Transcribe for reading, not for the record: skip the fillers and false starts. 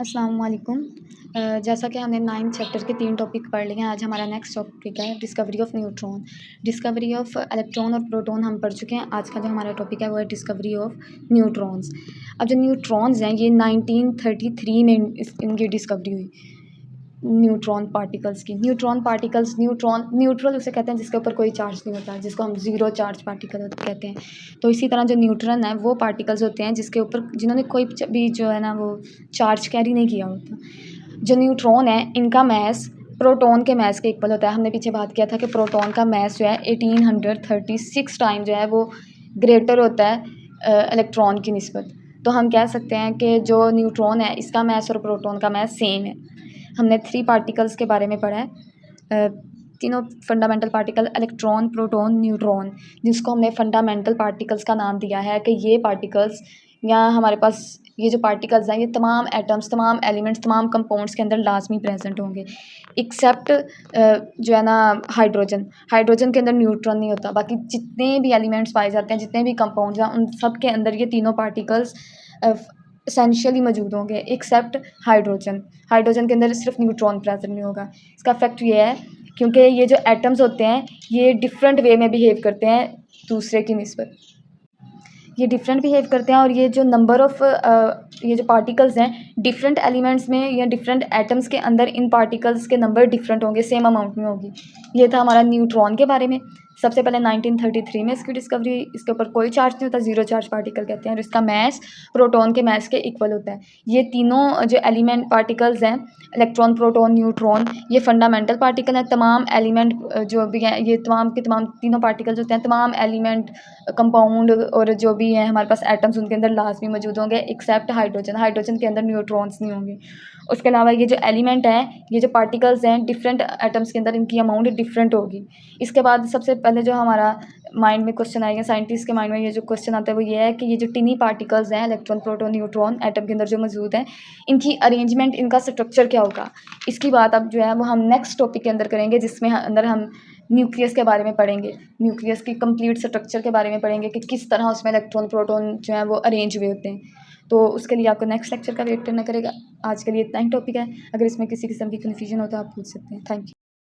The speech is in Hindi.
अस्सलाम वालेकुम। जैसा कि हमने 9th चैप्टर के 3 टॉपिक पढ़ लिए हैं, आज हमारा नेक्स्ट टॉपिक है discovery of neutron. Discovery of electron और प्रोटॉन हम पढ़ चुके हैं। आज का जो हमारा टॉपिक है वो है डिस्कवरी ऑफ न्यूट्रॉन्स। अब जो न्यूट्रॉन्स हैं ये 1933 में इनकी डिस्कवरी हुई, न्यूट्रॉन पार्टिकल्स की। न्यूट्रॉन पार्टिकल्स, न्यूट्रल उसे कहते हैं जिसके ऊपर कोई चार्ज नहीं होता, जिसको हम ज़ीरो चार्ज पार्टिकल कहते हैं। तो इसी तरह जो न्यूट्रॉन है वो पार्टिकल्स होते हैं जिसके ऊपर जिन्होंने कोई भी जो है ना वो चार्ज कैरी नहीं किया होता। जो न्यूट्रॉन है इनका मैस प्रोटॉन के मैस के इक्वल होता है। हमने पीछे बात किया था कि प्रोटॉन का मैस जो है 1836 टाइम जो है वो ग्रेटर होता है इलेक्ट्रॉन की निस्बत। तो हम कह सकते हैं कि जो न्यूट्रॉन है इसका मैस और प्रोटॉन का मैस सेम है। हमने 3 पार्टिकल्स के बारे में पढ़ा है, तीनों fundamental particle electron, proton, neutron, जिसको हमने फंडामेंटल पार्टिकल्स का नाम दिया है कि ये पार्टिकल्स या हमारे पास ये जो पार्टिकल्स हैं ये तमाम एटम्स, तमाम एलिमेंट्स, तमाम कंपाउंड्स के अंदर लाजमी प्रेजेंट होंगे एक्सेप्ट जो है ना हाइड्रोजन के अंदर न्यूट्रॉन नहीं होता। बाकी जितने भी एलिमेंट्स पाए जाते हैं, जितने भी कंपाउंड्स हैं, उन सब के अंदर ये तीनों पार्टिकल्स एसेंशियली मौजूद होंगे एक्सेप्ट हाइड्रोजन के अंदर सिर्फ न्यूट्रॉन प्रेजेंट नहीं होगा। इसका इफेक्ट ये है क्योंकि ये जो एटम्स होते हैं ये डिफरेंट वे में बिहेव करते हैं दूसरे की निस्बत। ये डिफरेंट बिहेव करते हैं और ये जो नंबर ऑफ़ ये जो पार्टिकल्स हैं डिफरेंट एलिमेंट्स में या डिफरेंट एटम्स के अंदर इन पार्टिकल्स के नंबर डिफरेंट होंगे, सेम अमाउंट में होगी। ये था हमारा न्यूट्रॉन के बारे में। सबसे पहले 1933 में इसकी डिस्कवरी। इसके ऊपर कोई चार्ज नहीं होता, ज़ीरो चार्ज पार्टिकल कहते हैं और इसका मैस प्रोटॉन के मैस के इक्वल होता है। ये तीनों जो एलिमेंट पार्टिकल्स हैं इलेक्ट्रॉन, प्रोटॉन, न्यूट्रॉन, ये फंडामेंटल पार्टिकल हैं। तमाम एलिमेंट जो भी हैं ये तमाम के तमाम तीनों पार्टिकल्स होते हैं, तमाम एलिमेंट, कंपाउंड और जो भी हैं हमारे पास एटम्स उनके अंदर लाजमी मौजूद होंगे एक्सेप्ट हाइड्रोजन के अंदर न्यूट्रॉन्स नहीं होंगे। उसके अलावा ये जो एलिमेंट हैं, ये जो पार्टिकल्स हैं डिफरेंट एटम्स के अंदर इनकी अमाउंट डिफरेंट होगी। इसके बाद सबसे पहले जो हमारा माइंड में क्वेश्चन आएगा, साइंटिस्ट के माइंड में ये जो क्वेश्चन आता है वो ये है कि ये जो टिनी पार्टिकल्स हैं इलेक्ट्रॉन, प्रोटॉन, न्यूट्रॉन एटम के अंदर जो मौजूद हैं, इनकी अरेंजमेंट, इनका स्ट्रक्चर क्या होगा। इसकी बात अब जो है वो हम नेक्स्ट टॉपिक के अंदर करेंगे, जिसमें अंदर हम न्यूक्लियस के बारे में पढ़ेंगे। न्यूक्लियस की कंप्लीट स्ट्रक्चर के बारे में पढ़ेंगे कि किस तरह उसमें इलेक्ट्रॉन, प्रोटॉन जो है वो अरेंज हुए होते हैं। तो उसके लिए आपको नेक्स्ट लेक्चर का वेट करना करेगा। आज के लिए इतना ही टॉपिक है। अगर इसमें किसी किस्म की कन्फ्यूजन हो तो आप पूछ सकते हैं। Thank you.